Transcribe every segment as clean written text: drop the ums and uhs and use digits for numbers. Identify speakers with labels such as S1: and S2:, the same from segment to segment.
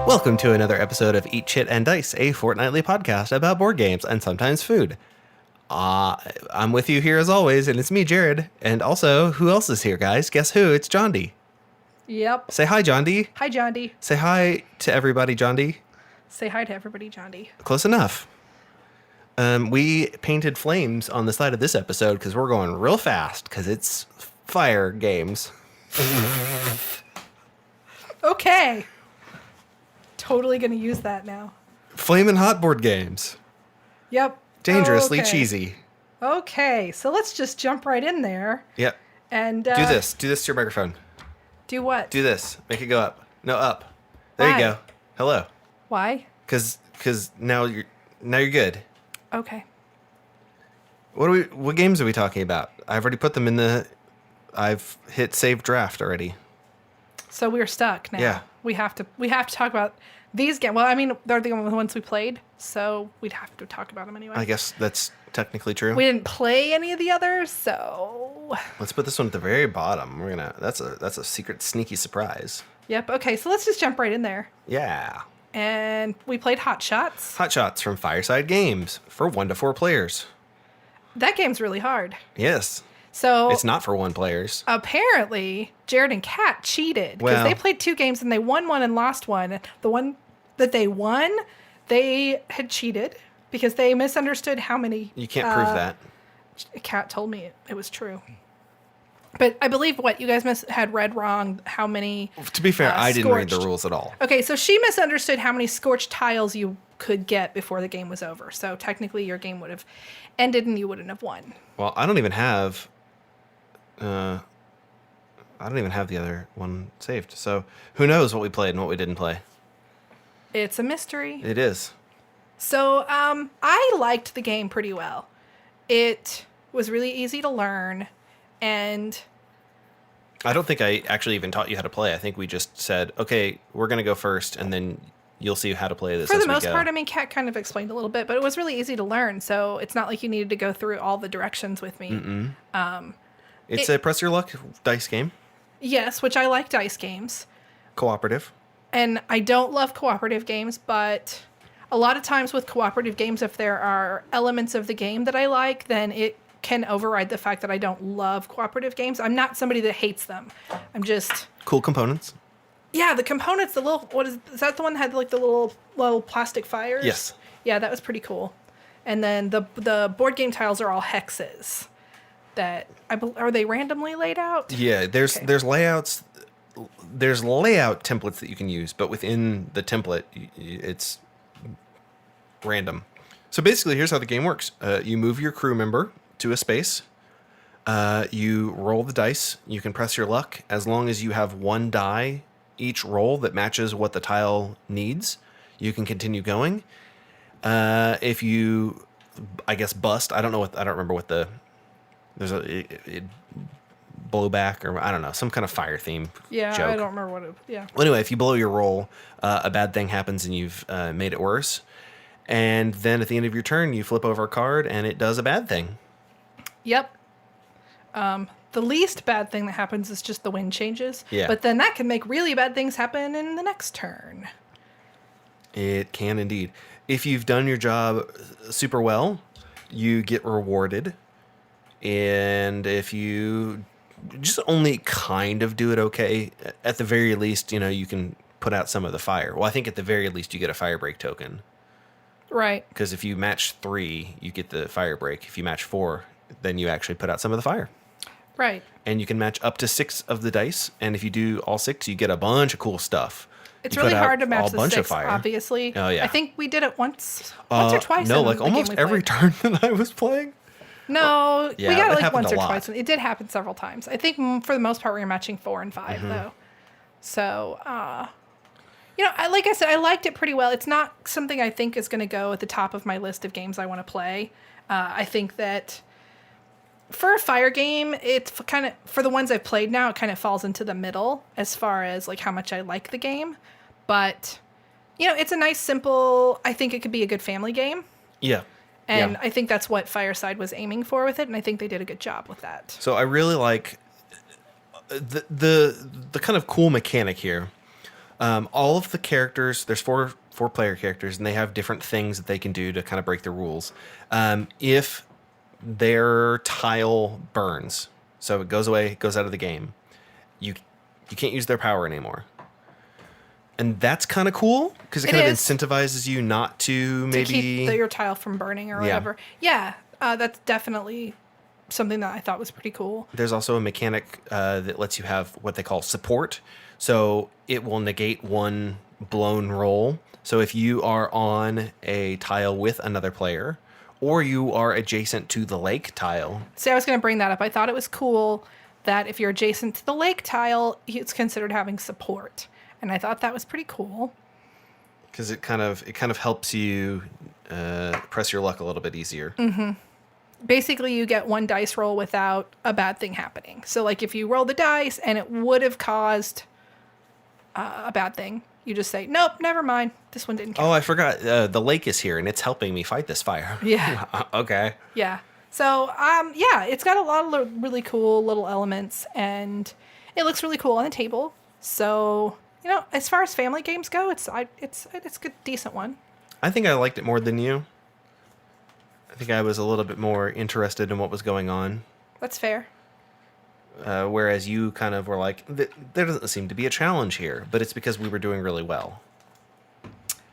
S1: Welcome to another episode of Eat, Chit, and Dice, a fortnightly podcast about board games and sometimes food. I'm with you here as always, and it's me, Jared. And also, who else is here, guys? Guess who? It's John D.
S2: Yep.
S1: Say hi, John D.
S2: Hi, John D.
S1: Say hi to everybody, John D.
S2: Say hi to everybody, John D.
S1: Close enough. We painted flames on the side of this episode because we're going real fast because it's fire games.
S2: Okay. Totally going to use that now.
S1: Flamin' hot board games.
S2: Yep.
S1: Dangerously
S2: Okay.
S1: cheesy.
S2: Okay, so let's just jump right in there.
S1: Yep.
S2: And
S1: Do this. Do this to your microphone.
S2: Do what?
S1: Do this. Make it go up. No, up. There
S2: Why?
S1: you go. Hello.
S2: Why?
S1: Because now you're good.
S2: Okay.
S1: What games are we talking about? I've already put them in I've hit save draft already.
S2: So we're stuck now.
S1: Yeah.
S2: We have to talk about these games. Well, I mean, they're the only ones we played, so we'd have to talk about them anyway.
S1: I guess that's technically true.
S2: We didn't play any of the others, so
S1: Let's put this one at the very bottom. That's a secret sneaky surprise.
S2: yep. Okay, so let's just jump right in there.
S1: Yeah.
S2: And we played Hotshots.
S1: Hotshots from Fireside Games for 1 to 4 players.
S2: That game's really hard.
S1: Yes.
S2: So
S1: It's not for 1 players.
S2: apparently, Jared and Kat cheated because
S1: Well-
S2: they played 2 games and they won one and lost one. The one that they won, they had cheated because they misunderstood how many.
S1: You can't prove that.
S2: Kat told me it was true. But I believe what you guys had read wrong how many.
S1: To be fair, I didn't read the
S2: scorched.
S1: rules at all.
S2: Okay, so she misunderstood how many scorched tiles you could get before the game was over. So technically, your game would have ended and you wouldn't have won.
S1: Well, I don't even have the other one saved. So who knows what we played and what we didn't play?
S2: It's a mystery.
S1: It is.
S2: So I liked the game pretty well. It was really easy to learn, and
S1: I don't think I actually even taught you how to play. I think we just said, okay, we're going to go first, and then you'll see how to play this
S2: for
S1: as
S2: the
S1: we
S2: most
S1: go.
S2: part, I mean, Kat kind of explained a little bit, but it was really easy to learn. So it's not like you needed to go through all the directions with me.
S1: It's a press your luck dice game,
S2: Yes, which I like dice games.
S1: cooperative.
S2: And I don't love cooperative games, but a lot of times with cooperative games, if there are elements of the game that I like, then it can override the fact that I don't love cooperative games. I'm not somebody that hates them. I'm just...
S1: Cool components.
S2: Yeah, the components, the little... Is that the one that had like the little plastic fires?
S1: Yes.
S2: Yeah, that was pretty cool. And then the board game tiles are all hexes. Are they randomly laid out?
S1: Yeah, there's layouts. There's layout templates that you can use, but within the template, it's random. So basically, here's how the game works. You move your crew member to a space. You roll the dice. You can press your luck. As long as you have 1 die each roll that matches what the tile needs, you can continue going. If you, I guess, bust, I don't remember what there's a blowback or I don't know, some kind of fire theme
S2: Yeah,
S1: joke.
S2: I don't remember what it... Yeah.
S1: Well, anyway, if you blow your roll, a bad thing happens and you've made it worse. And then at the end of your turn, you flip over a card and it does a bad thing.
S2: Yep. The least bad thing that happens is just the wind changes.
S1: Yeah.
S2: But then that can make really bad things happen in the next turn.
S1: It can indeed. If you've done your job super well, you get rewarded. And if you just only kind of do it okay, at the very least, you can put out some of the fire. Well, I think at the very least you get a fire break token.
S2: Right.
S1: Because if you match 3, you get the fire break. If you match 4, then you actually put out some of the fire.
S2: Right.
S1: And you can match up to 6 of the dice. And if you do all 6, you get a bunch of cool stuff.
S2: It's
S1: You
S2: really
S1: put out
S2: hard to match
S1: a
S2: the
S1: bunch of
S2: 6,
S1: fire.
S2: obviously.
S1: Oh, yeah.
S2: I think we did it once or twice.
S1: No,
S2: in
S1: like
S2: the game
S1: almost
S2: we
S1: every
S2: played.
S1: turn that I was playing.
S2: No,
S1: Yeah,
S2: we got
S1: it
S2: it like
S1: happened
S2: once
S1: a
S2: or
S1: lot.
S2: twice. It did happen several times. I think for the most part we were matching 4 and 5
S1: Mm-hmm.
S2: though. So, like I said, I liked it pretty well. It's not something I think is going to go at the top of my list of games I want to play. I think that for a fire game, it's kind of, for the ones I've played now, it kind of falls into the middle as far as like how much I like the game. But, it's a nice, simple, I think it could be a good family game.
S1: Yeah.
S2: And
S1: Yeah.
S2: I think that's what Fireside was aiming for with it, and I think they did a good job with that.
S1: So I really like the kind of cool mechanic here All of the characters, there's four player characters, and they have different things that they can do to kind of break the rules. If their tile burns, so it goes away, goes out of the game, you can't use their power anymore. And that's kind of cool because it kind of incentivizes you not to maybe
S2: keep your tile from burning or whatever. Yeah, that's definitely something that I thought was pretty cool.
S1: There's also a mechanic that lets you have what they call support. So it will negate one blown roll. So if you are on a tile with another player, or you are adjacent to the lake tile.
S2: See, I was going to bring that up. I thought it was cool that if you're adjacent to the lake tile, it's considered having support. And I thought that was pretty cool.
S1: Because it kind of helps you press your luck a little bit easier.
S2: Mm-hmm. Basically, you get one dice roll without a bad thing happening. So, like, if you roll the dice and it would have caused a bad thing, you just say, nope, never mind. This one didn't count.
S1: Oh, I forgot. The lake is here, and it's helping me fight this fire.
S2: Yeah.
S1: Okay.
S2: Yeah. So, yeah, it's got a lot of really cool little elements, and it looks really cool on the table. So, you know, as far as family games go, it's a good, decent one.
S1: I think I liked it more than you. I think I was a little bit more interested in what was going on.
S2: That's fair.
S1: Whereas you kind of were like, there doesn't seem to be a challenge here, but it's because we were doing really well.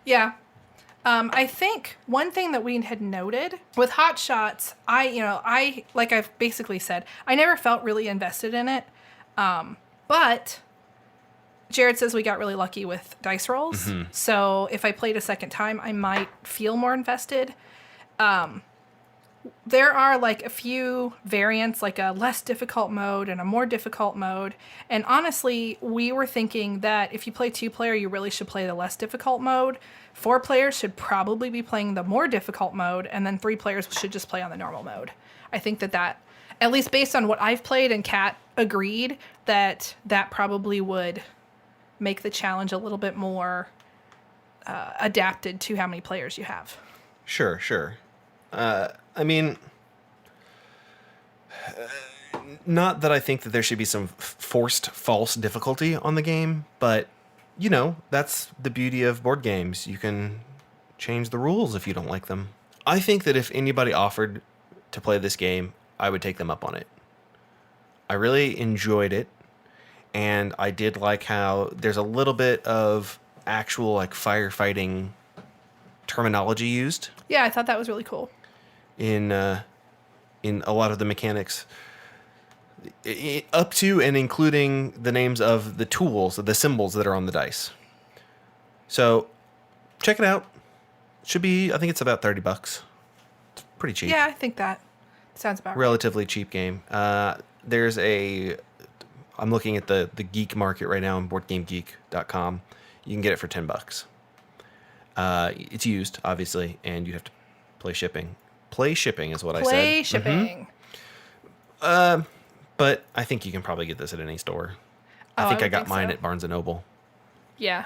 S2: Yeah. I think one thing that we had noted with Hotshots, I like I've basically said, I never felt really invested in it. But Jared says we got really lucky with dice rolls. Mm-hmm. So if I played a second time, I might feel more invested. There are like a few variants, like a less difficult mode and a more difficult mode. And honestly, we were thinking that if you play 2-player, you really should play the less difficult mode. 4 players should probably be playing the more difficult mode, and then 3 players should just play on the normal mode. I think that, at least based on what I've played, and Kat agreed, that probably would make the challenge a little bit more adapted to how many players you have.
S1: Sure. I mean, not that I think that there should be some forced false difficulty on the game, but, you know, that's the beauty of board games. You can change the rules if you don't like them. I think that if anybody offered to play this game, I would take them up on it. I really enjoyed it, and I did like how there's a little bit of actual, like, firefighting terminology used.
S2: Yeah, I thought that was really cool.
S1: In a lot of the mechanics, up to and including the names of the tools, the symbols that are on the dice. So check it out. Should be, I think it's about $30. It's pretty cheap.
S2: Yeah, I think that sounds about
S1: relatively cheap game. There's I'm looking at the geek market right now on BoardGameGeek.com. You can get it for $10. It's used, obviously, and you have to play shipping. Play shipping is what I said.
S2: Play shipping.
S1: Mm-hmm. But I think you can probably get this at any store. I think I got mine at Barnes & Noble.
S2: Yeah.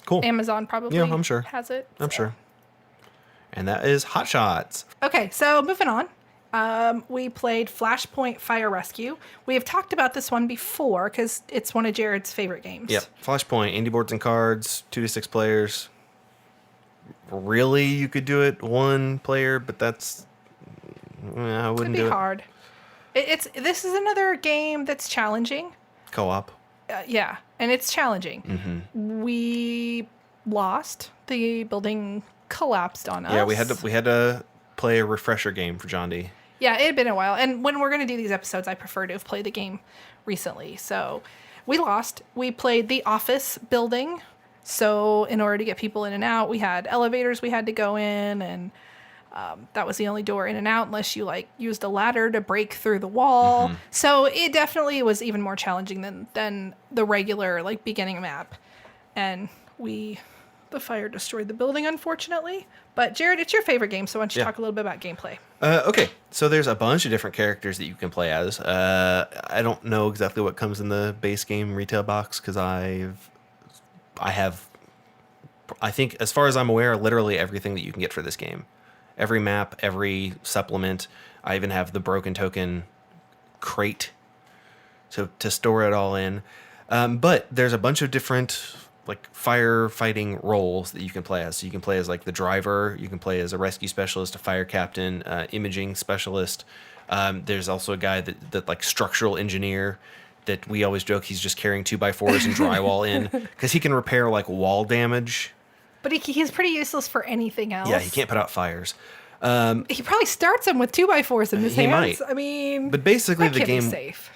S1: Cool.
S2: Amazon probably
S1: I'm sure.
S2: has it.
S1: I'm sure. And that is Hotshots.
S2: Okay, so moving on. We played Flashpoint Fire Rescue. We have talked about this one before because it's one of Jared's favorite games.
S1: Yep. Flashpoint, indie boards and cards, 2 to 6 players. Really, you could do it 1 player, but that's I wouldn't do it.
S2: It'd be hard. This is another game that's challenging.
S1: Co-op.
S2: Yeah, and it's challenging.
S1: Mm-hmm.
S2: We lost. The building collapsed on us.
S1: Yeah, we had to play a refresher game for John D.
S2: Yeah, it had been a while. And when we're going to do these episodes, I prefer to have played the game recently. So we lost. We played the office building. So in order to get people in and out, we had elevators we had to go in, and that was the only door in and out unless you like used a ladder to break through the wall. Mm-hmm. So it definitely was even more challenging than the regular like beginning map. And the fire destroyed the building, unfortunately. But Jared, it's your favorite game, so why don't you talk a little bit about gameplay? Okay,
S1: so there's a bunch of different characters that you can play as. I don't know exactly what comes in the base game retail box because I think, as far as I'm aware, literally everything that you can get for this game. Every map, every supplement. I even have the broken token crate to store it all in. But there's a bunch of different like firefighting roles that you can play as. So you can play as like the driver, you can play as a rescue specialist, a fire captain, imaging specialist. There's also a guy that like structural engineer that we always joke he's just carrying 2x4s and drywall in because he can repair like wall damage.
S2: But he's pretty useless for anything else.
S1: Yeah, he can't put out fires.
S2: He probably starts them with 2x4s in his
S1: He
S2: hands.
S1: might.
S2: I mean,
S1: But basically
S2: that
S1: the
S2: can't
S1: game
S2: be safe.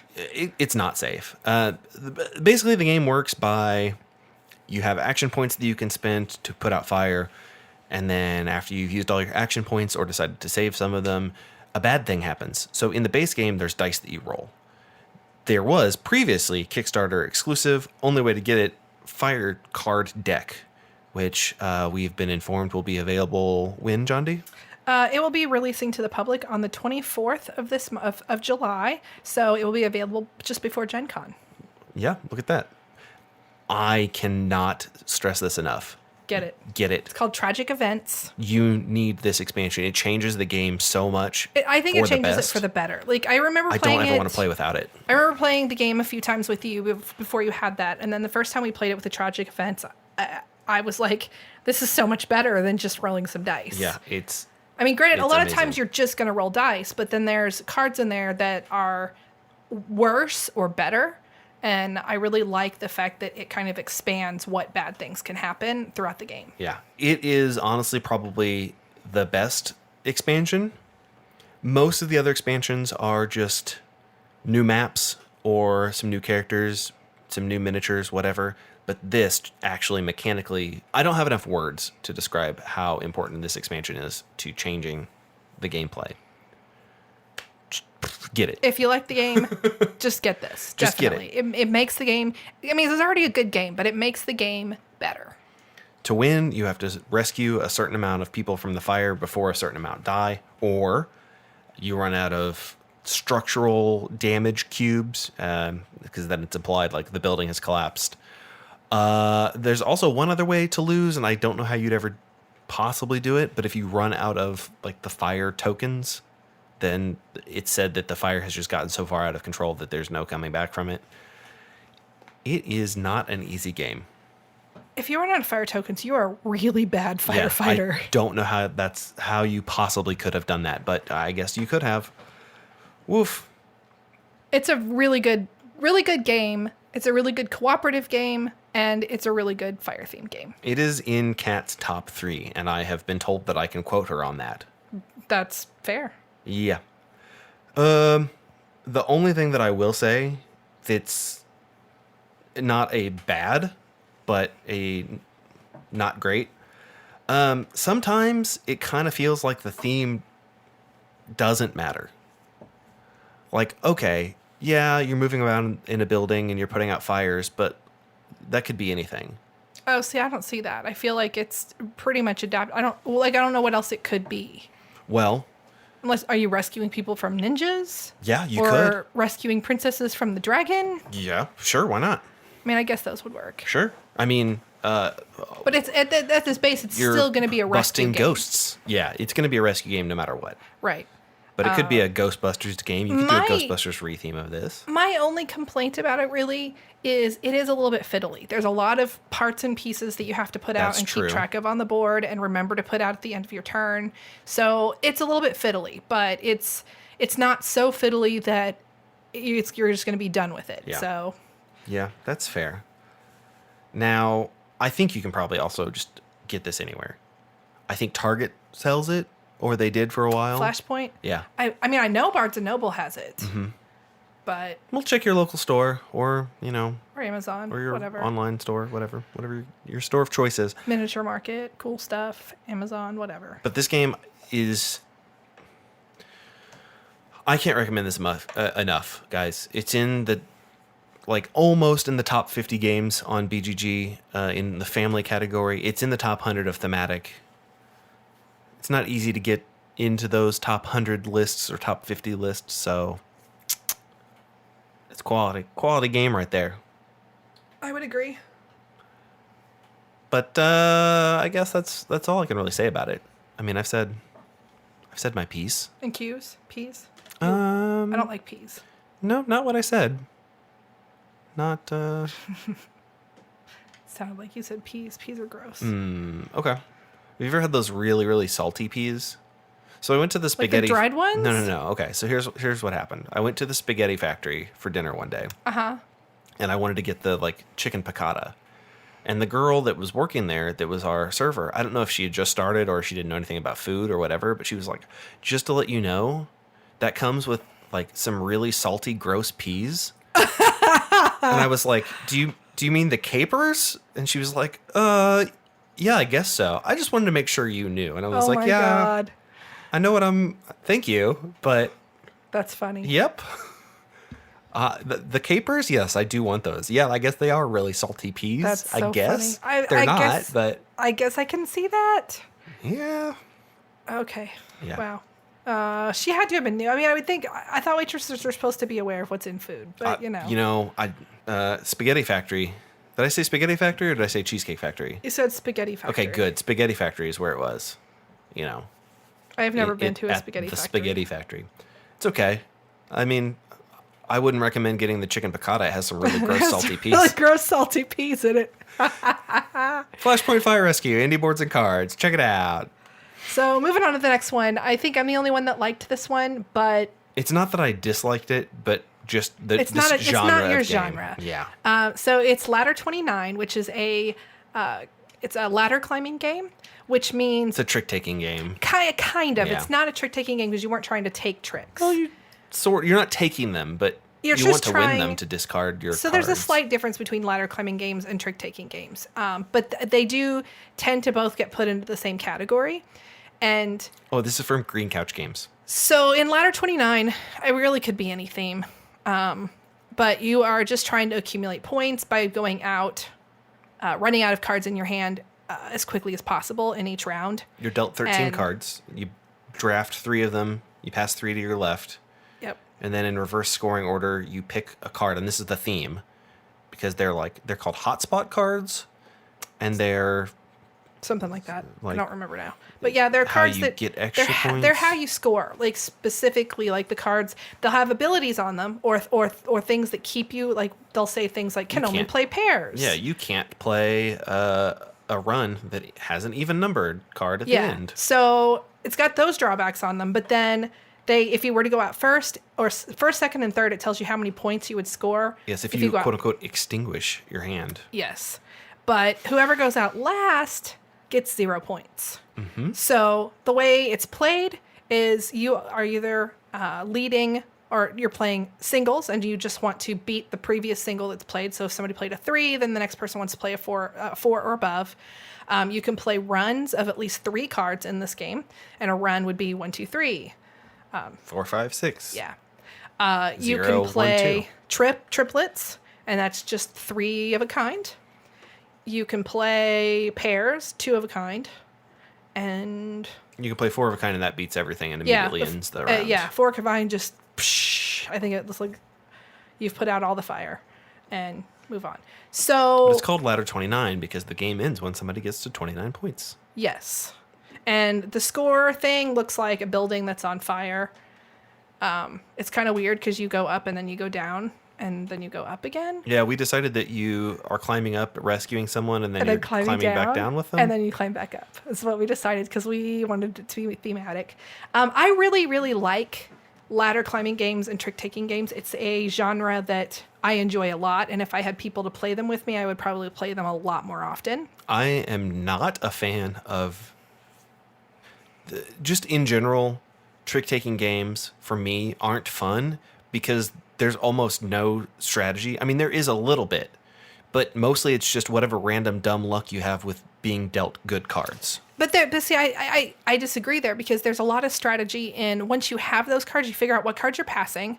S1: It's not safe. Basically the game works by you have action points that you can spend to put out fire, and then after you've used all your action points or decided to save some of them, a bad thing happens. So in the base game, there's dice that you roll. There was previously Kickstarter exclusive, only way to get it, fire card deck, which we've been informed will be available when, John D?
S2: It will be releasing to the public on the 24th of July, so it will be available just before Gen Con.
S1: Yeah, look at that. I cannot stress this enough.
S2: Get it.
S1: Get it.
S2: It's called Tragic Events.
S1: You need this expansion. It changes the game so much.
S2: I think it changes it
S1: best.
S2: for the better. Like I remember
S1: I
S2: playing
S1: don't ever
S2: it.
S1: want to play without it.
S2: I remember playing the game a few times with you before you had that, and then the first time we played it with the Tragic Events, I was like, "This is so much better than just rolling some dice."
S1: Yeah, it's.
S2: I mean, granted, a
S1: It's
S2: lot
S1: amazing.
S2: of times you're just going to roll dice, but then there's cards in there that are worse or better. And I really like the fact that it kind of expands what bad things can happen throughout the game.
S1: Yeah, it is honestly probably the best expansion. Most of the other expansions are just new maps or some new characters, some new miniatures, whatever. But this actually mechanically, I don't have enough words to describe how important this expansion is to changing the gameplay. Get it.
S2: If you like the game, just get this.
S1: Just get
S2: definitely. It makes the game, I mean, it's already a good game, but it makes the game better.
S1: To win, you have to rescue a certain amount of people from the fire before a certain amount die, or you run out of structural damage cubes, because then it's implied like the building has collapsed. There's also one other way to lose, and I don't know how you'd ever possibly do it, but if you run out of like the fire tokens, then it's said that the fire has just gotten so far out of control that there's no coming back from it. It is not an easy game.
S2: If you run out of fire tokens, you are a really bad firefighter.
S1: I don't know how you possibly could have done that, but I guess you could have. Woof.
S2: It's a really good game. It's a really good cooperative game, and it's a really good fire themed game.
S1: It is in Kat's top 3, and I have been told that I can quote her on that.
S2: That's fair.
S1: Yeah. The only thing that I will say that's not a bad, but a not great. Sometimes it kind of feels like the theme doesn't matter. Like, okay, yeah, you're moving around in a building and you're putting out fires, but that could be anything.
S2: Oh, see, I don't see that. I feel like it's pretty much adapted. I don't know what else it could be.
S1: Well,
S2: Unless, are you rescuing people from ninjas?
S1: yeah, you
S2: or
S1: could.
S2: rescuing princesses from the dragon?
S1: Yeah, sure, why not?
S2: I mean, I guess those would work.
S1: Sure. I mean,
S2: But it's at this base, it's
S1: you're
S2: still going to be a rescue
S1: busting
S2: game.
S1: ghosts. Yeah, it's going to be a rescue game no matter what.
S2: Right.
S1: But it could be a Ghostbusters game. You could do
S2: my-
S1: a Ghostbusters retheme of this.
S2: My only complaint about it really is it is a little bit fiddly. There's a lot of parts and pieces that you have to put out
S1: That's
S2: and
S1: true.
S2: keep track of on the board and remember to put out at the end of your turn. So it's a little bit fiddly, but it's not so fiddly that you're just going to be done with it.
S1: Yeah.
S2: So
S1: Yeah, that's fair. Now, I think you can probably also just get this anywhere. I think Target sells it, or they did for a while.
S2: Flashpoint.
S1: Yeah.
S2: I mean, I know Barnes and Noble has it, but
S1: Well, check your local store, or,
S2: or Amazon,
S1: or your
S2: whatever.
S1: online store, whatever your store of choice is.
S2: Miniature Market, cool stuff, Amazon, whatever.
S1: But this game is... I can't recommend this enough, guys. It's in the... almost in the top 50 games on BGG in the family category. It's in the top 100 of thematic. It's not easy to get into those top 100 lists or top 50 lists, so it's quality game right there.
S2: I would agree.
S1: But I guess that's all I can really say about it. I mean, I've said my piece.
S2: And peas. I
S1: Um,
S2: don't like peas.
S1: no, not what I said. Not
S2: Sounded like you said peas. Peas are gross.
S1: okay. Have you ever had those really, really salty peas? So I went to the spaghetti.
S2: Like the dried ones?
S1: No. Okay, so here's what happened. I went to the spaghetti factory for dinner one day. And I wanted to get the like chicken piccata. And the girl that was working there, that was our server, I don't know if she had just started or she didn't know anything about food or whatever, but she was like, just to let you know, that comes with like some really salty, gross peas. And I was like, do you mean the capers? And she was like, yeah, I guess so. I just wanted to make sure you knew. And I was like, yeah,
S2: God.
S1: I know thank you, but.
S2: That's funny.
S1: Yep. The capers, yes, I do want those. Yeah, I guess they are really salty peas.
S2: That's so
S1: I guess
S2: funny.
S1: they're
S2: I
S1: not,
S2: guess,
S1: but
S2: I guess I can see that.
S1: yeah.
S2: Okay.
S1: Yeah.
S2: Wow. She had to have been new. I mean, I would think. I thought waitresses were supposed to be aware of what's in food, but
S1: Spaghetti Factory. Did I say Spaghetti Factory or did I say Cheesecake Factory?
S2: You said Spaghetti Factory.
S1: Okay, good. Spaghetti Factory is where it was. You know.
S2: I've never been to a
S1: at
S2: spaghetti
S1: the
S2: factory.
S1: Spaghetti Factory. It's okay. I mean, I wouldn't recommend getting the chicken piccata. It has some really gross salty peas.
S2: Really gross salty peas in it.
S1: Flashpoint Fire Rescue, indie boards and cards. Check it out.
S2: So moving on to the next one. I think I'm the only one that liked this one, but
S1: it's not that I disliked it, but just
S2: it's not your genre.
S1: Yeah.
S2: So it's Ladder 29, which is it's a ladder climbing game, which means
S1: it's a trick taking game.
S2: Kind of.
S1: Yeah.
S2: It's not a trick taking game because you weren't trying to take tricks.
S1: Well, you're not taking them, but you want to win them to discard your cards.
S2: There's a slight difference between ladder climbing games and trick taking games, but they do tend to both get put into the same category. And
S1: this is from Green Couch Games.
S2: So in Ladder 29, it really could be any theme, but you are just trying to accumulate points by going out, running out of cards in your hand as quickly as possible in each round.
S1: You're dealt 13 cards. You draft 3 of them. You pass 3 to your left.
S2: Yep.
S1: And then in reverse scoring order, you pick a card, and this is the theme, because they're called hotspot cards, and they're
S2: something like that. I don't remember now. But yeah, they're cards that
S1: get extra points.
S2: They're how you score. Like specifically, like the cards, they'll have abilities on them, or things that keep you. Like they'll say things like can only play pairs.
S1: Yeah, you can't play a run that has an even numbered card at the end.
S2: So it's got those drawbacks on them. But then if you were to go out first, second, and third, it tells you how many points you would score.
S1: Yes, if you quote unquote extinguish your hand.
S2: Yes, but whoever goes out last gets 0 points.
S1: Mm-hmm.
S2: So the way it's played is you are either leading or you're playing singles and you just want to beat the previous single that's played. So if somebody played a 3, then the next person wants to play a 4 or above. You can play runs of at least 3 cards in this game, and a run would be 1, 2, 3.
S1: 4, 5, 6.
S2: Yeah. You
S1: 0,
S2: can play
S1: 1, 2.
S2: Triplets, and that's just 3 of a kind. You can play pairs, 2 of a kind, and
S1: you can play 4 of a kind, and that beats everything and immediately ends the round.
S2: 4 of a kind just, I think it looks like you've put out all the fire, and move on. So
S1: but it's called Ladder 29 because the game ends when somebody gets to 29 points.
S2: Yes, and the score thing looks like a building that's on fire. It's kind of weird because you go up and then you go down. And then you go up again. Yeah,
S1: we decided that you are climbing up, rescuing someone, and then you're climbing back down with them.
S2: And then you climb back up. That's what we decided because we wanted it to be thematic. I really, really like ladder climbing games and trick-taking games. It's a genre that I enjoy a lot. And if I had people to play them with me, I would probably play them a lot more often.
S1: I am not a fan of... just in general, trick-taking games, for me, aren't fun because... there's almost no strategy. I mean, there is a little bit, but mostly it's just whatever random dumb luck you have with being dealt good cards.
S2: But see, I disagree there because there's a lot of strategy in once you have those cards, you figure out what cards you're passing.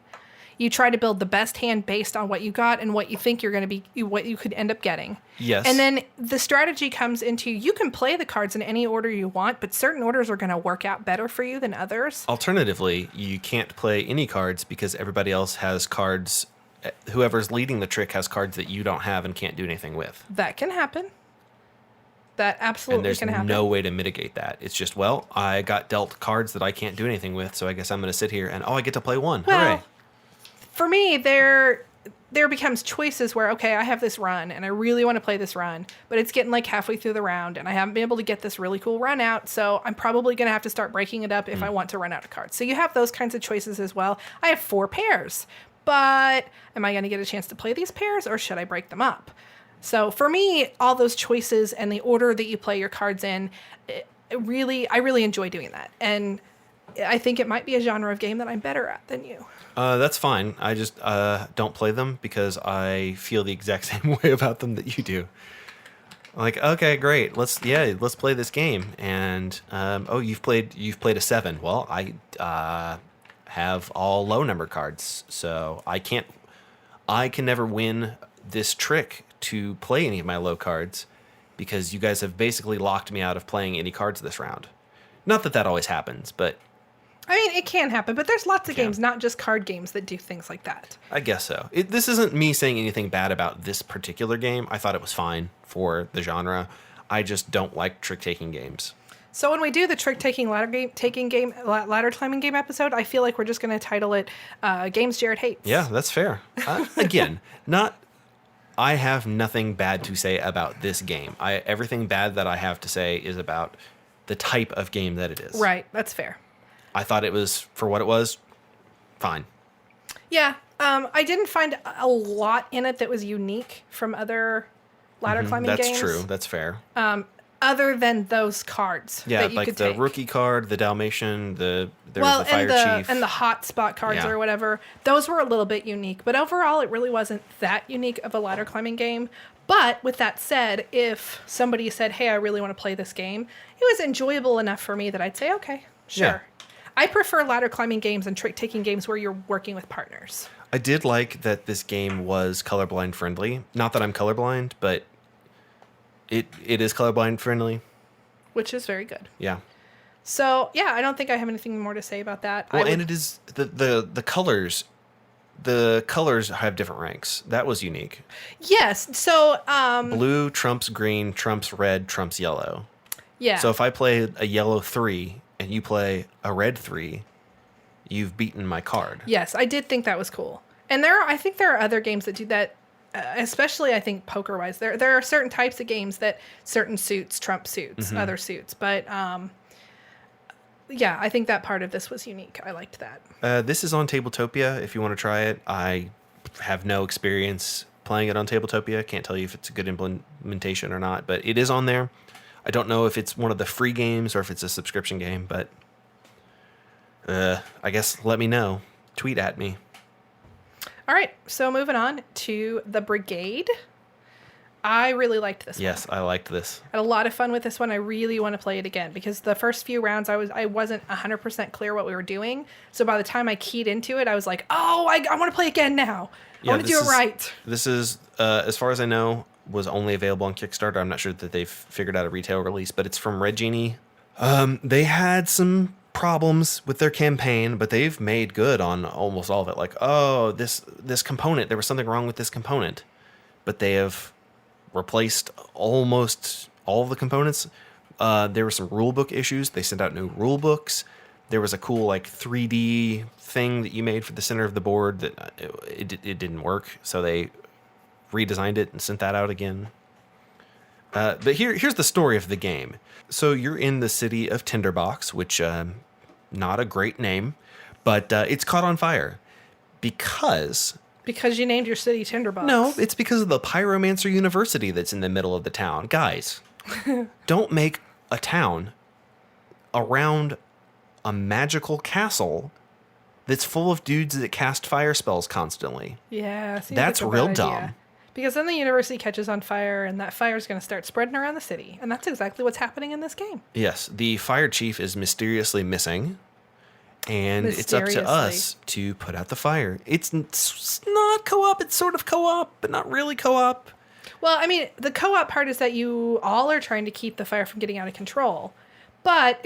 S2: You try to build the best hand based on what you got and what you think you're going to be, what you could end up getting.
S1: Yes.
S2: And then the strategy comes into you can play the cards in any order you want, but certain orders are going to work out better for you than others.
S1: Alternatively, you can't play any cards because everybody else has cards. Whoever's leading the trick has cards that you don't have and can't do anything with.
S2: That can happen. That absolutely can happen.
S1: And there's no way to mitigate that. It's just, well, I got dealt cards that I can't do anything with, so I guess I'm going to sit here and, I get to play one.
S2: Well,
S1: hooray.
S2: for me, they're there becomes choices where, okay, I have this run and I really want to play this run, but it's getting like halfway through the round and I haven't been able to get this really cool run out. So I'm probably going to have to start breaking it up if I want to run out of cards. So you have those kinds of choices as well. I have 4 pairs, but am I going to get a chance to play these pairs or should I break them up? So for me, all those choices and the order that you play your cards in, I really enjoy doing that. And I think it might be a genre of game that I'm better at than you.
S1: That's fine. I just don't play them because I feel the exact same way about them that you do. Like, okay, great. Let's play this game. And you've played a 7. Well, I have all low number cards, so I can never win this trick to play any of my low cards because you guys have basically locked me out of playing any cards this round. Not that that always happens, but
S2: I mean, it can happen, but there's lots of games, not just card games, that do things like that.
S1: I guess so. This isn't me saying anything bad about this particular game. I thought it was fine for the genre. I just don't like trick-taking games.
S2: So when we do the trick-taking ladder climbing game episode, I feel like we're just going to title it Games Jared Hates.
S1: Yeah, that's fair. Again, I have nothing bad to say about this game. Everything bad that I have to say is about the type of game that it is.
S2: Right, that's fair.
S1: I thought it was, for what it was, fine.
S2: Yeah, I didn't find a lot in it that was unique from other ladder climbing games.
S1: That's true. That's fair.
S2: Other than those cards.
S1: Yeah,
S2: that you
S1: like
S2: could
S1: the
S2: take.
S1: rookie card, the Dalmatian, the fire chief.
S2: And the hotspot cards
S1: Yeah.
S2: or whatever. Those were a little bit unique. But overall, it really wasn't that unique of a ladder climbing game. But with that said, if somebody said, hey, I really want to play this game, it was enjoyable enough for me that I'd say, okay, sure.
S1: Yeah.
S2: I prefer ladder climbing games and trick-taking games where you're working with partners.
S1: I did like that this game was colorblind friendly. Not that I'm colorblind, but it is colorblind friendly.
S2: Which is very good.
S1: Yeah.
S2: So, yeah, I don't think I have anything more to say about that.
S1: Well, and it is the colors. The colors have different ranks. That was unique.
S2: Yes. So,
S1: Blue trumps green, trumps red, trumps yellow.
S2: yeah.
S1: So if I play a yellow 3 and you play a red 3, you've beaten my card.
S2: Yes, I did think that was cool. And I think there are other games that do that, especially I think poker-wise. There are certain types of games that certain suits trump suits, other suits. But yeah, I think that part of this was unique. I liked that.
S1: This is on Tabletopia if you want to try it. I have no experience playing it on Tabletopia. Can't tell you if it's a good implementation or not, but it is on there. I don't know if it's one of the free games or if it's a subscription game, but I guess let me know. Tweet at me.
S2: All right, so moving on to the Brigade. I really liked this one.
S1: Yes, I liked this.
S2: I had a lot of fun with this one. I really want to play it again because the first few rounds I wasn't 100% clear what we were doing. So by the time I keyed into it, I was like, oh, I want to play again now. I want to do it right.
S1: This is, as far as I know, was only available on Kickstarter. I'm not sure that they've figured out a retail release, but it's from Red Genie. They had some problems with their campaign, but they've made good on almost all of it. Like, oh, this component, there was something wrong with this component, but they have replaced almost all of the components. There were some rulebook issues. They sent out new rulebooks. There was a cool like 3D thing that you made for the center of the board that it didn't work, so they redesigned it and sent that out again. But here's the story of the game. So you're in the city of Tinderbox, which not a great name, but it's caught on fire because
S2: you named your city Tinderbox.
S1: No, it's because of the Pyromancer University that's in the middle of the town. Guys, don't make a town around a magical castle that's full of dudes that cast fire spells constantly.
S2: Yeah, seems
S1: That's
S2: like a
S1: real
S2: bad
S1: dumb.
S2: idea. Because then the university catches on fire, and that fire is going to start spreading around the city. And that's exactly what's happening in this game.
S1: Yes, the fire chief is mysteriously missing, and it's up to us to put out the fire. It's not co-op, it's sort of co-op, but not really co-op.
S2: Well, I mean, the co-op part is that you all are trying to keep the fire from getting out of control. But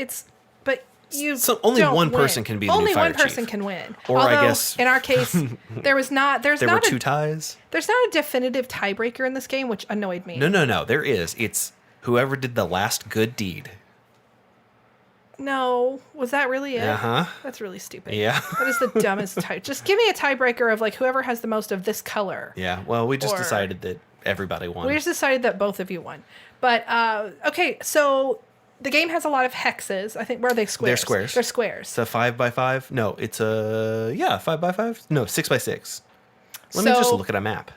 S1: So only one person can be the new fire
S2: Only one person
S1: chief.
S2: can win.
S1: Or
S2: although,
S1: I guess
S2: in our case, there were
S1: two ties.
S2: There's not a definitive tiebreaker in this game, which annoyed me.
S1: No. There is. It's whoever did the last good deed.
S2: No, was that really it?
S1: Uh-huh.
S2: That's really stupid.
S1: Yeah.
S2: That is the dumbest tie. Just give me a tiebreaker of like whoever has the most of this color.
S1: Yeah. Well, we just
S2: Or-
S1: decided that everybody won.
S2: We just decided that both of you won. But okay, so the game has a lot of hexes. I think where are they squares?
S1: They're squares.
S2: They're squares.
S1: It's a 5x5. No, it's a 5x5. No, 6x6. Let me just
S2: So-
S1: look at a map.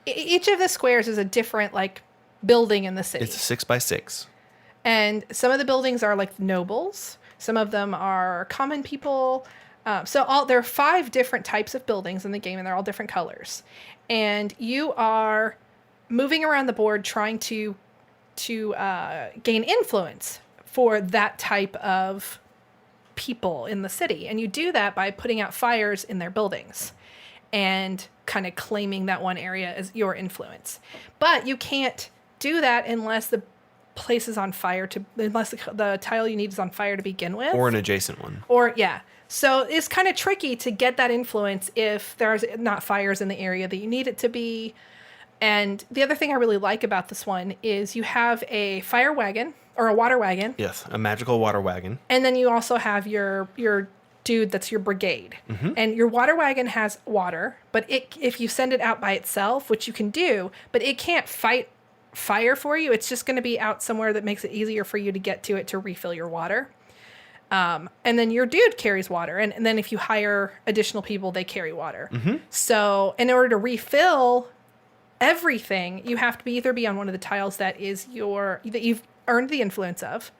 S2: Each of the squares is a different like building in the city.
S1: It's a 6x6.
S2: And some of the buildings are like nobles. Some of them are common people. There are 5 different types of buildings in the game, and they're all different colors. And you are moving around the board trying to gain influence for that type of people in the city. And you do that by putting out fires in their buildings and kind of claiming that one area as your influence. But you can't do that unless the place is on fire, unless the tile you need is on fire to begin with.
S1: Or an adjacent one.
S2: Or, yeah. So it's kind of tricky to get that influence if there's not fires in the area that you need it to be. And the other thing I really like about this one is you have a fire wagon or a water wagon.
S1: Yes, a magical water wagon.
S2: And then you also have your dude that's your brigade. And your water wagon has water, but if you send it out by itself, which you can do, but it can't fight fire for you. It's just going to be out somewhere that makes it easier for you to get to it to refill your water. And then your dude carries water. And then if you hire additional people, they carry water. So in order to refill everything, you have to either be on one of the tiles that you've earned the influence of,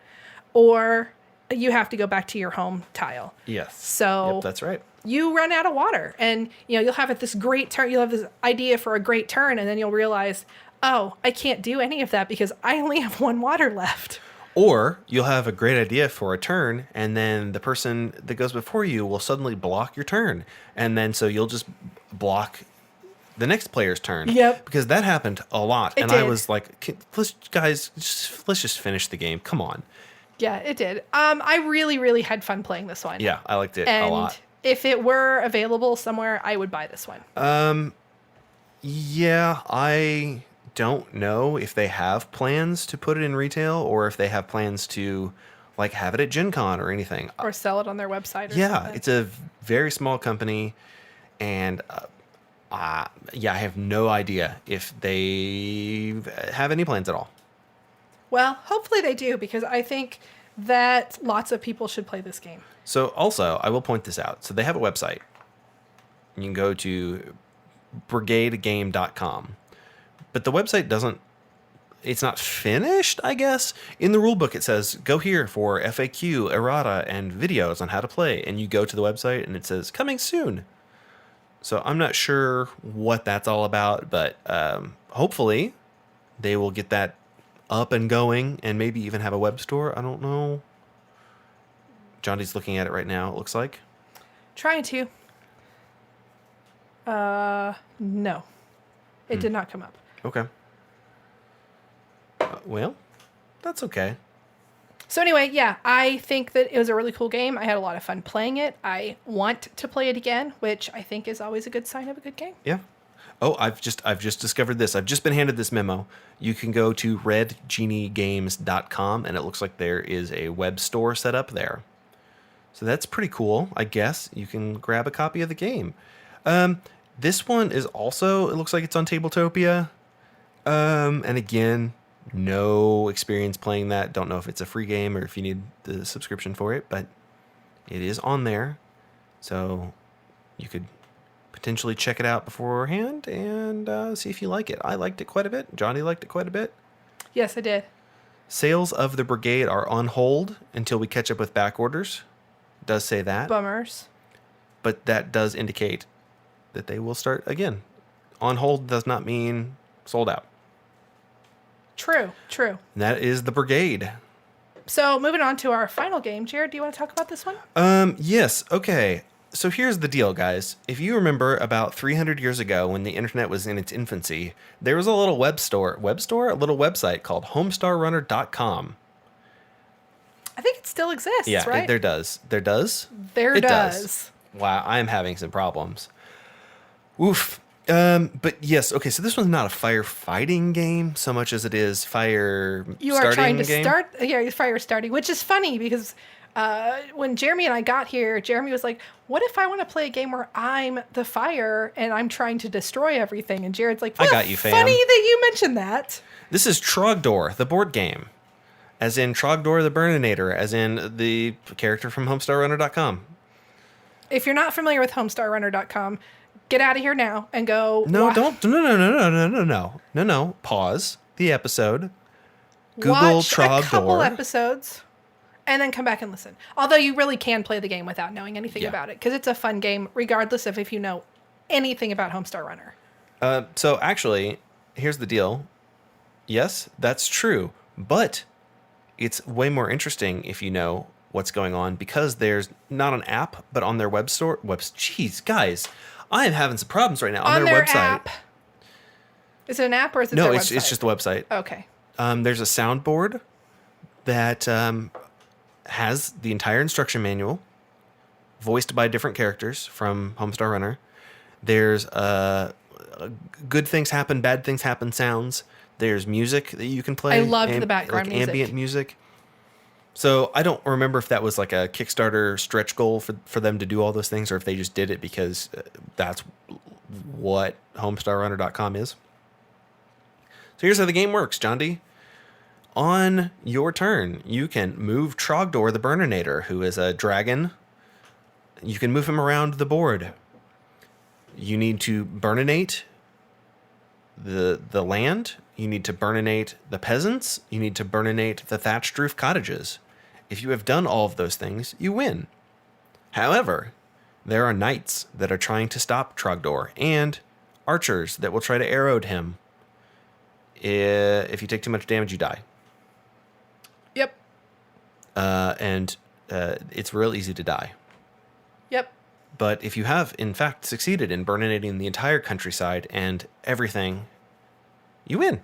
S2: or you have to go back to your home tile.
S1: Yes.
S2: So
S1: Yep, that's right.
S2: you run out of water, and you'll have this great turn. You'll have this idea for a great turn, and then you'll realize, oh, I can't do any of that because I only have 1 water left.
S1: Or you'll have a great idea for a turn, and then the person that goes before you will suddenly block your turn. And then so you'll just block the next player's turn.
S2: Yep.
S1: Because that happened a lot.
S2: It
S1: and I
S2: did.
S1: was like, let's just finish the game. Come on.
S2: Yeah, it did. I really, really had fun playing this one.
S1: Yeah, I liked it
S2: And
S1: a lot.
S2: if it were available somewhere, I would buy this one.
S1: Yeah, I don't know if they have plans to put it in retail or if they have plans to like have it at Gen Con or anything.
S2: Or sell it on their website or
S1: Yeah,
S2: something.
S1: it's a very small company, and I have no idea if they have any plans at all.
S2: Well, hopefully they do, because I think that lots of people should play this game.
S1: So also, I will point this out. So they have a website. You can go to brigadegame.com. But the website it's not finished, I guess. In the rulebook, it says, go here for FAQ, errata, and videos on how to play. And you go to the website, and it says, coming soon. So I'm not sure what that's all about, but hopefully they will get that up and going and maybe even have a web store. I don't know. Johnny's looking at it right now, it looks like.
S2: Trying to. No. It did not come up.
S1: Okay. Well, that's okay.
S2: So anyway, yeah, I think that it was a really cool game. I had a lot of fun playing it. I want to play it again, which I think is always a good sign of a good game.
S1: Yeah. Oh, I've just discovered this. I've just been handed this memo. You can go to redgeniegames.com, and it looks like there is a web store set up there. So that's pretty cool, I guess. You can grab a copy of the game. This one is also, it looks like it's on Tabletopia. And again, no experience playing that. Don't know if it's a free game or if you need the subscription for it, but it is on there. So you could potentially check it out beforehand and see if you like it. I liked it quite a bit. Johnny liked it quite a bit.
S2: Yes, I did.
S1: Sales of the Brigade are on hold until we catch up with back orders. It does say that.
S2: Bummers.
S1: But that does indicate that they will start again. On hold does not mean sold out.
S2: True.
S1: And that is the Brigade.
S2: So moving on to our final game. Jared, do you want to talk about this one?
S1: Yes. Okay. So here's the deal, guys. If you remember about 300 years ago when the internet was in its infancy, there was a little a little website called homestarrunner.com.
S2: I think it still exists,
S1: Yeah,
S2: right?
S1: there does. There does?
S2: There
S1: It
S2: does.
S1: Wow, I'm having some problems. Oof. But yes, okay, so this one's not a firefighting game so much as it is fire
S2: You
S1: starting
S2: are trying to
S1: game.
S2: start, fire starting, which is funny because when Jeremy and I got here, Jeremy was like, what if I want to play a game where I'm the fire and I'm trying to destroy everything? And Jared's like, well,
S1: I got you, fam.
S2: funny that you mentioned that.
S1: This is Trogdor, the board game. As in Trogdor the Burninator, as in the character from HomestarRunner.com.
S2: If you're not familiar with HomestarRunner.com, get out of here now and go.
S1: No, don't. No. Pause the episode. Google
S2: Watch
S1: Trogdor.
S2: a couple episodes and then come back and listen. Although you really can play the game without knowing anything about it because it's a fun game regardless of if you know anything about Homestar Runner.
S1: So actually, here's the deal. Yes, that's true. But it's way more interesting if you know what's going on because there's not an app, but on their web store. Jeez, guys, I am having some problems right now. On their website.
S2: App. Is it an app or is it
S1: their
S2: website?
S1: No, it's just the website.
S2: Okay.
S1: There's a soundboard that has the entire instruction manual, voiced by different characters from Homestar Runner. There's good things happen, bad things happen sounds. There's music that you can play.
S2: I loved the background music.
S1: Ambient music. So I don't remember if that was like a Kickstarter stretch goal for them to do all those things or if they just did it because that's what HomestarRunner.com is. So here's how the game works, John D. On your turn, you can move Trogdor the Burninator, who is a dragon. You can move him around the board. You need to burninate the land. You need to burninate the peasants. You need to burninate the thatched roof cottages. If you have done all of those things, you win. However, there are knights that are trying to stop Trogdor and archers that will try to arrow him. If you take too much damage, you die.
S2: Yep.
S1: And it's real easy to die.
S2: Yep.
S1: But if you have, in fact, succeeded in burninating the entire countryside and everything, you win.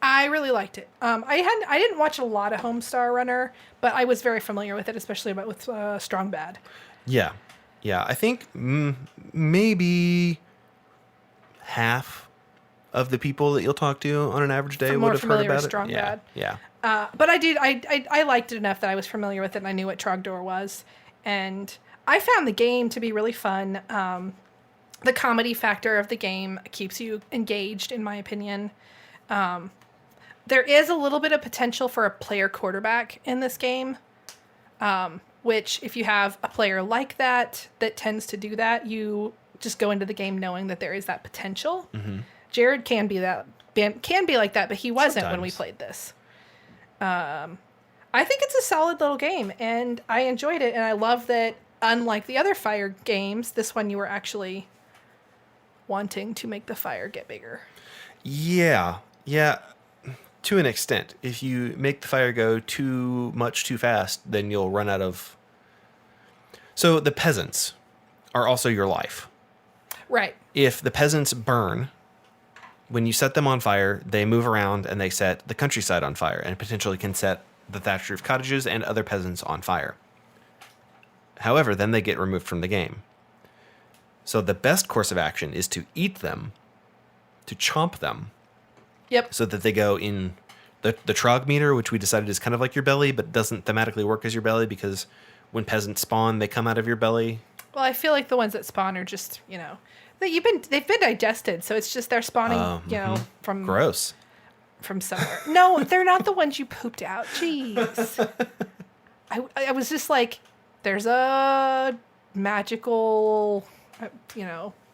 S2: I really liked it. I didn't watch a lot of Homestar Runner, but I was very familiar with it, especially with Strong Bad.
S1: Yeah. I think maybe half of the people that you'll talk to on an average day would have heard about it.
S2: Strong Bad.
S1: Yeah.
S2: But I liked it enough that I was familiar with it and I knew what Trogdor was. And I found the game to be really fun. The comedy factor of the game keeps you engaged, in my opinion. There is a little bit of potential for a player quarterback in this game, which if you have a player like that tends to do that, you just go into the game knowing that there is that potential. Mm-hmm. Jared can be like that, but he wasn't when we played this. I think it's a solid little game, and I enjoyed it, and I love that, unlike the other fire games, this one you were actually wanting to make the fire get bigger. Yeah, to an extent. If you make the fire go too much too fast, then you'll run out of... So the peasants are also your life. Right. If the peasants burn... When you set them on fire, they move around and they set the countryside on fire and potentially can set the thatched roof cottages and other peasants on fire. However, then they get removed from the game. So the best course of action is to eat them, to chomp them. Yep. So that they go in the Trog meter, which we decided is kind of like your belly, but doesn't thematically work as your belly because when peasants spawn, they come out of your belly. Well, I feel like the ones that spawn are just, they've been digested, so it's just they're spawning, from gross, from somewhere. No, they're not the ones you pooped out. Jeez, I was just like, there's a magical,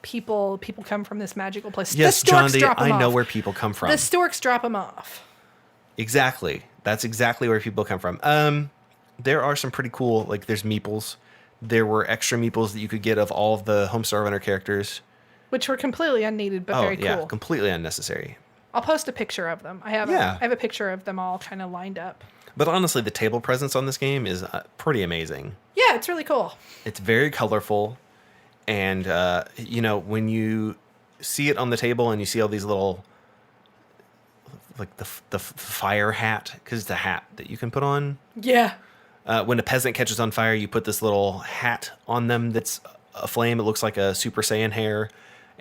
S2: people come from this magical place. Yes, John D, I know where people come from. The storks drop them off. Exactly, that's exactly where people come from. There are some pretty cool, like there's meeples. There were extra meeples that you could get of all of the Homestar Runner characters. Which were completely unneeded, but very cool. Yeah, completely unnecessary. I'll post a picture of them. I have a picture of them all kind of lined up. But honestly, the table presence on this game is pretty amazing. Yeah, it's really cool. It's very colorful. And, when you see it on the table and you see all these little, like the fire hat, because it's a hat that you can put on. Yeah. When a peasant catches on fire, you put this little hat on them that's a flame. It looks like a Super Saiyan hair.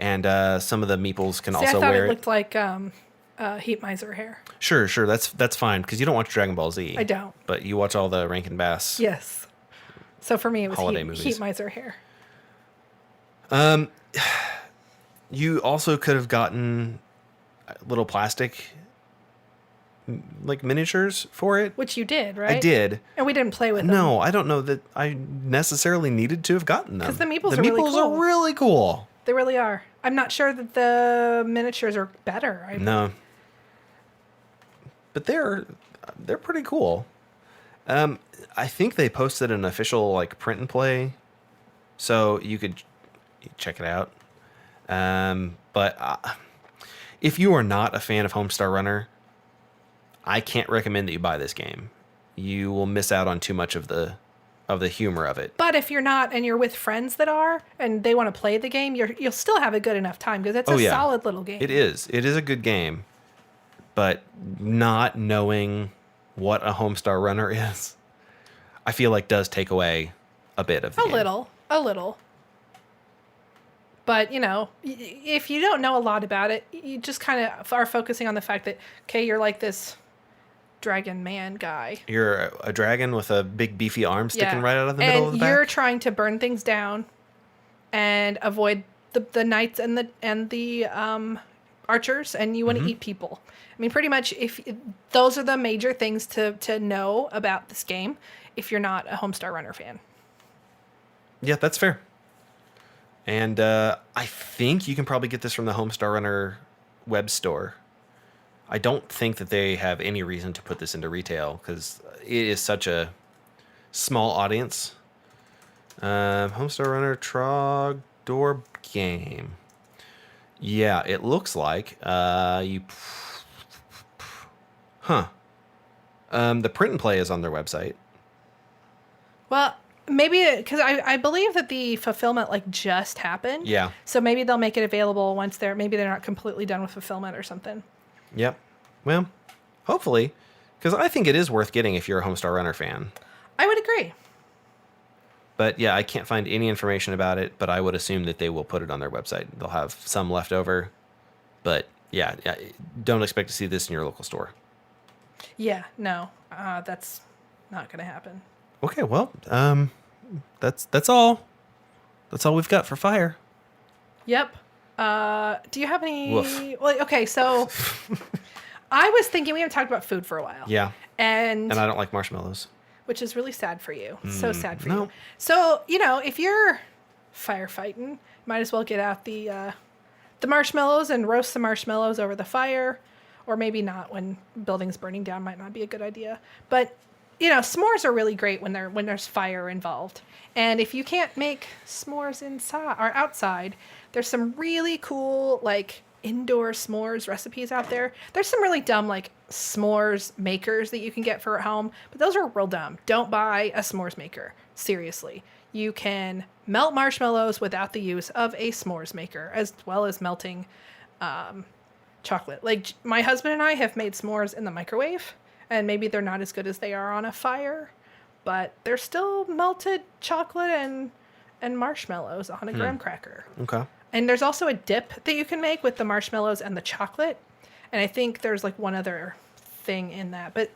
S2: And some of the meeples can also wear it. I thought it looked like Heat Miser hair.
S1: Sure. That's fine because you don't watch Dragon Ball Z.
S2: I don't.
S1: But you watch all the Rankin Bass.
S2: Yes. So for me, it was
S1: Holiday movies.
S2: Heat Miser hair.
S1: You also could have gotten little plastic like miniatures for it.
S2: Which you did, right?
S1: I did.
S2: And we didn't play with them.
S1: No, I don't know that I necessarily needed to have gotten them.
S2: 'Cause the meeples
S1: the
S2: are really
S1: meeples
S2: cool.
S1: are really cool.
S2: They really are. I'm not sure that the miniatures are better.
S1: No. But they're pretty cool. I think they posted an official like print and play, so you could check it out. But if you are not a fan of Homestar Runner, I can't recommend that you buy this game. You will miss out on too much of the humor of it.
S2: But if you're not and you're with friends that are and they want to play the game, you'll still have a good enough time because it's a solid little game.
S1: It is. It is a good game. But not knowing what a Homestar Runner is, I feel like does take away a bit of the game.
S2: A little. But, if you don't know a lot about it, you just kind of are focusing on the fact that, okay, you're like this dragon man guy.
S1: You're a dragon with a big beefy arm sticking right out of the middle of the back.
S2: And you're trying to burn things down and avoid the knights and the archers, and you want to eat people. I mean, pretty much, if those are the major things to know about this game if you're not a Homestar Runner fan.
S1: Yeah, that's fair. And I think you can probably get this from the Homestar Runner web store. I don't think that they have any reason to put this into retail because it is such a small audience. Homestar Runner Trogdor game. Yeah, it looks like the print and play is on their website.
S2: Well, maybe because I believe that the fulfillment just happened.
S1: Yeah.
S2: So maybe they'll make it available once they're not completely done with fulfillment or something.
S1: Yep. Well, hopefully, because I think it is worth getting if you're a Homestar Runner fan.
S2: I would agree.
S1: But yeah, I can't find any information about it, but I would assume that they will put it on their website. They'll have some left over. But yeah, don't expect to see this in your local store.
S2: Yeah, no, that's not going to happen.
S1: Okay, well, that's all. That's all we've got for fire.
S2: Yep. Do you have any?
S1: Woof.
S2: Well, okay, so I was thinking we haven't talked about food for a while.
S1: Yeah.
S2: And
S1: I don't like marshmallows.
S2: Which is really sad for you. So sad for
S1: no.
S2: you. So, if you're firefighting, might as well get out the marshmallows and roast the marshmallows over the fire. Or maybe not when buildings burning down might not be a good idea. But, s'mores are really great when there's fire involved. And if you can't make s'mores inside or outside, there's some really cool, indoor s'mores recipes out there. There's some really dumb, s'mores makers that you can get for at home, but those are real dumb. Don't buy a s'mores maker. Seriously. You can melt marshmallows without the use of a s'mores maker, as well as melting chocolate. My husband and I have made s'mores in the microwave, and maybe they're not as good as they are on a fire, but they're still melted chocolate and marshmallows on a graham cracker.
S1: Okay.
S2: And there's also a dip that you can make with the marshmallows and the chocolate. And I think there's one other thing in that. But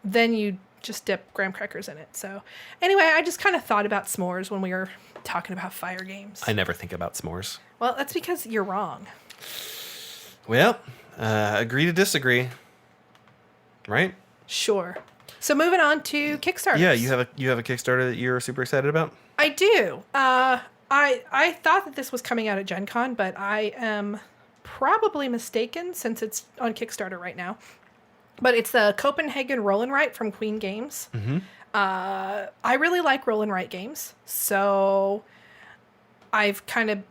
S2: then you just dip graham crackers in it. So anyway, I just kind of thought about s'mores when we were talking about fire games.
S1: I never think about s'mores.
S2: Well, that's because you're wrong.
S1: Well, agree to disagree. Right?
S2: Sure. So moving on to Kickstarter.
S1: Yeah, you have a Kickstarter that you're super excited about?
S2: I do. I thought that this was coming out at Gen Con, but I am probably mistaken since it's on Kickstarter right now. But it's the Copenhagen Roll and Write from Queen Games.
S1: Mm-hmm.
S2: I really like Roll and Write games, so I've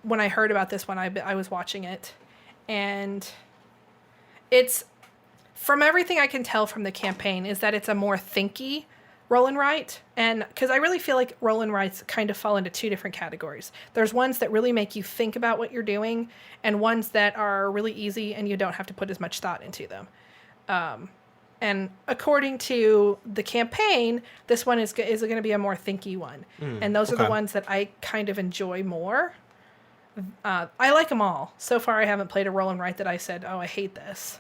S2: when I heard about this one, I was watching it, and it's, from everything I can tell from the campaign, is that it's a more thinky roll and write. And because I really feel like roll and writes kind of fall into two different categories. There's ones that really make you think about what you're doing, and ones that are really easy and you don't have to put as much thought into them. And according to the campaign, this one is going to be a more thinky one. And those are the ones that I kind of enjoy more. I like them all. So far, I haven't played a roll and write that I said, oh, I hate this.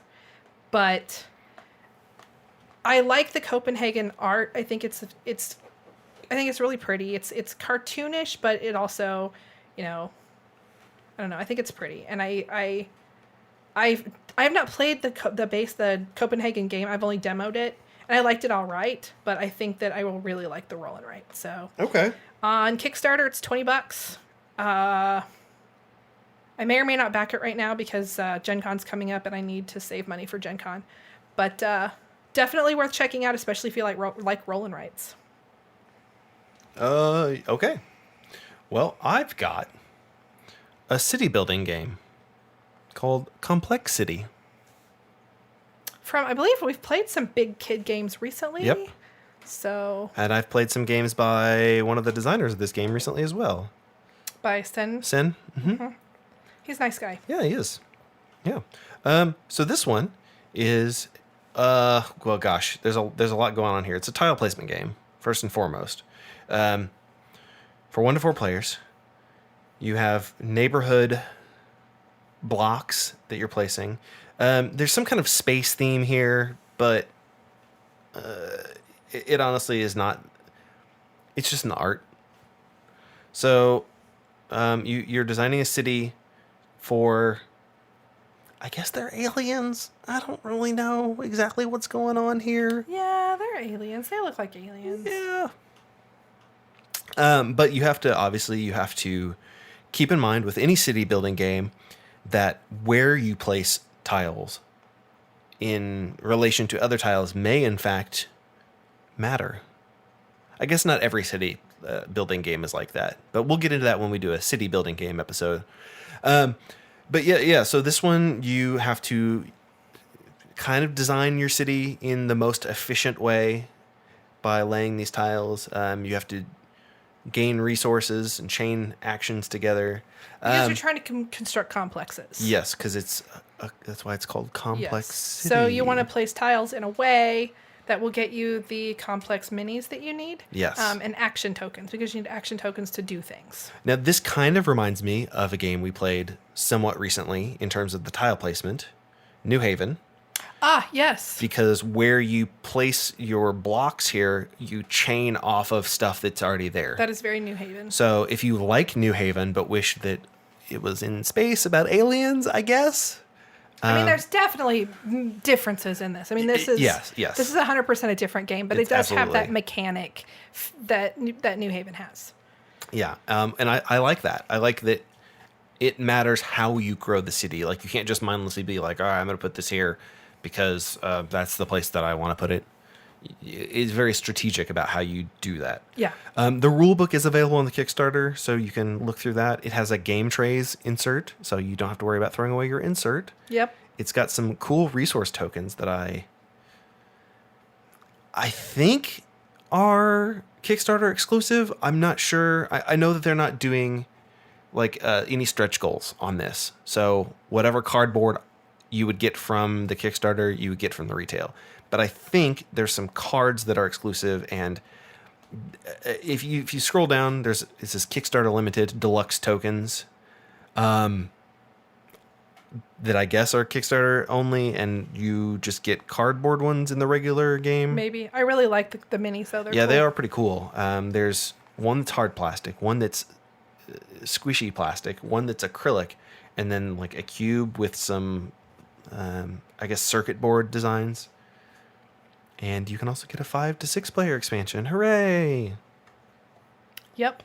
S2: but I like the Copenhagen art. I think it's really pretty. It's cartoonish, but it also, I don't know. I think it's pretty, and I have not played the Copenhagen game. I've only demoed it, and I liked it all right. But I think that I will really like the roll and write. So
S1: Okay.
S2: on Kickstarter, it's $20. I may or may not back it right now because Gen Con's coming up, and I need to save money for Gen Con. But definitely worth checking out, especially if you like roll and writes.
S1: Okay. Well, I've got a city building game called Complexity.
S2: I believe we've played some big kid games recently.
S1: Yep.
S2: So.
S1: And I've played some games by one of the designers of this game recently as well.
S2: By Sen.
S1: Sen? Mm-hmm.
S2: He's a nice guy.
S1: Yeah, he is. Yeah. So this one is, well, gosh, there's a lot going on here. It's a tile placement game, first and foremost. For 1 to 4 players, you have neighborhood blocks that you're placing. There's some kind of space theme here, but it honestly is not. It's just an art. So you're designing a city for, I guess they're aliens. I don't really know exactly what's going on here.
S2: Yeah, they're aliens. They look like aliens.
S1: Yeah. But you have to keep in mind with any city building game that where you place tiles in relation to other tiles may in fact matter. I guess not every city building game is like that, but we'll get into that when we do a city building game episode. But yeah. So this one, you have to kind of design your city in the most efficient way by laying these tiles. You have to gain resources and chain actions together.
S2: Because you're trying to construct complexes.
S1: Yes, because that's why it's called complex
S2: Yes.
S1: city.
S2: So you want to place tiles in a way that will get you the complex minis that you need.
S1: Yes.
S2: And action tokens, because you need action tokens to do things.
S1: Now, this kind of reminds me of a game we played somewhat recently in terms of the tile placement, New Haven.
S2: Ah, yes.
S1: Because where you place your blocks here, you chain off of stuff that's already there.
S2: That is very New Haven.
S1: So if you like New Haven but wish that it was in space about aliens, I guess.
S2: I mean, there's definitely differences in this. I mean, this is
S1: yes.
S2: This is 100% a different game, but
S1: It's
S2: it does have
S1: absolutely.
S2: that mechanic that New Haven has.
S1: Yeah, and I like that. I like that it matters how you grow the city. Like, you can't just mindlessly be like, all right, I'm going to put this here because that's the place that I want to put it. It's very strategic about how you do that.
S2: Yeah.
S1: The rule book is available on the Kickstarter, so you can look through that. It has a game trays insert, so you don't have to worry about throwing away your insert.
S2: Yep.
S1: It's got some cool resource tokens that I think are Kickstarter exclusive. I'm not sure. I know that they're not doing like any stretch goals on this. So whatever cardboard you would get from the Kickstarter, you would get from the retail. But I think there's some cards that are exclusive, and if you scroll down, it says Kickstarter limited deluxe tokens, that I guess are Kickstarter only, and you just get cardboard ones in the regular game.
S2: Maybe. I really like the minis, though. They're
S1: Yeah,
S2: cool.
S1: they are pretty cool. There's one that's hard plastic, one that's squishy plastic, one that's acrylic, and then like a cube with some, I guess, circuit board designs. And you can also get a 5 to 6 player expansion. Hooray!
S2: Yep.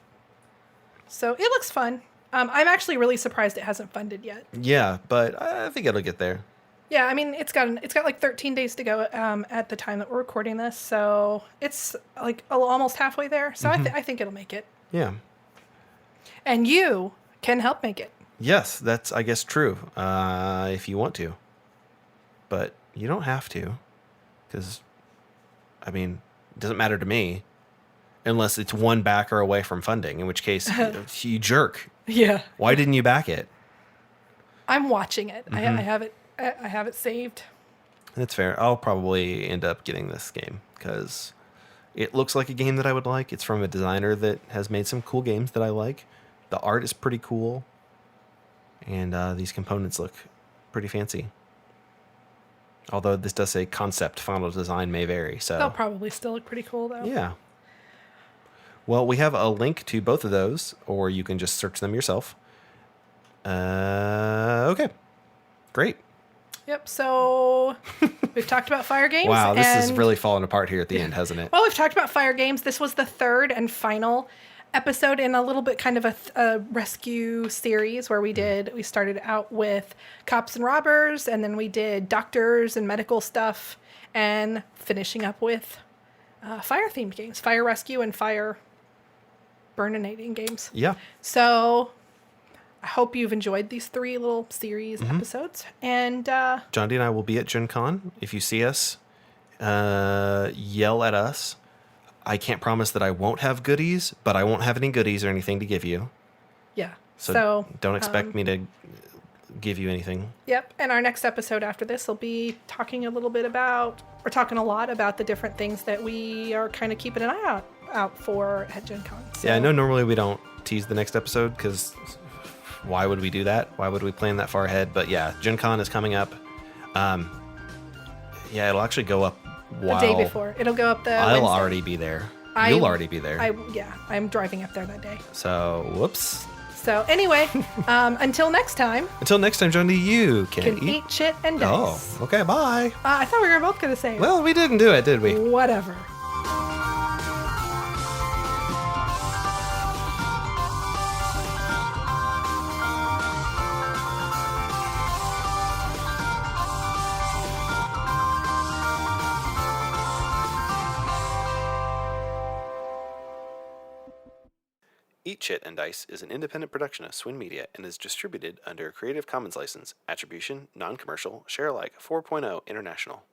S2: So it looks fun. I'm actually really surprised it hasn't funded yet.
S1: Yeah, but I think it'll get there.
S2: Yeah, I mean, it's got like 13 days to go at the time that we're recording this, so it's like almost halfway there. So I think it'll make it.
S1: Yeah.
S2: And you can help make it.
S1: Yes, that's, I guess, true. If you want to. But you don't have to. Because, I mean, it doesn't matter to me. Unless it's one backer away from funding, in which case, you jerk.
S2: Yeah.
S1: Why didn't you back it?
S2: I'm watching it. I have it. I have it saved.
S1: That's fair. I'll probably end up getting this game because it looks like a game that I would like. It's from a designer that has made some cool games that I like. The art is pretty cool. And these components look pretty fancy. Although this does say concept, final design may vary. So
S2: They'll probably still look pretty cool, though.
S1: yeah. Well, we have a link to both of those, or you can just search them yourself. Okay. Great.
S2: Yep. So we've talked about fire games.
S1: Wow, this is
S2: and-
S1: really falling apart here at the end, hasn't it?
S2: Well, we've talked about fire games. This was the third and final episode in a little bit kind of a rescue series where we started out with cops and robbers, and then we did doctors and medical stuff, and finishing up with fire themed games, fire rescue and fire burninating games.
S1: Yeah.
S2: So I hope you've enjoyed these 3 little series episodes. And
S1: John D and I will be at Gen Con. If you see us, yell at us. I can't promise that I won't have goodies, but I won't have any goodies or anything to give you.
S2: yeah.
S1: So don't expect me to give you anything.
S2: Yep. And our next episode after this will be talking a lot about the different things that we are kind of keeping an eye out for at Gen Con. So,
S1: Yeah, I know normally we don't tease the next episode because why would we do that? Why would we plan that far ahead? But yeah, Gen Con is coming up. Yeah, it'll actually go up
S2: the day before. It'll go up the
S1: I'll
S2: Wednesday.
S1: already be there. You'll already be there.
S2: I'm driving up there that day.
S1: So, whoops.
S2: So anyway, until next time.
S1: Until next time, Johnny, you can
S2: Eat, chit, and dice.
S1: Oh, okay, bye.
S2: I thought we were both going to say it.
S1: Well, we didn't do it, did we?
S2: Whatever.
S1: Eat Chit and Dice is an independent production of Swin Media and is distributed under a Creative Commons license. Attribution, non-commercial, share alike 4.0 international.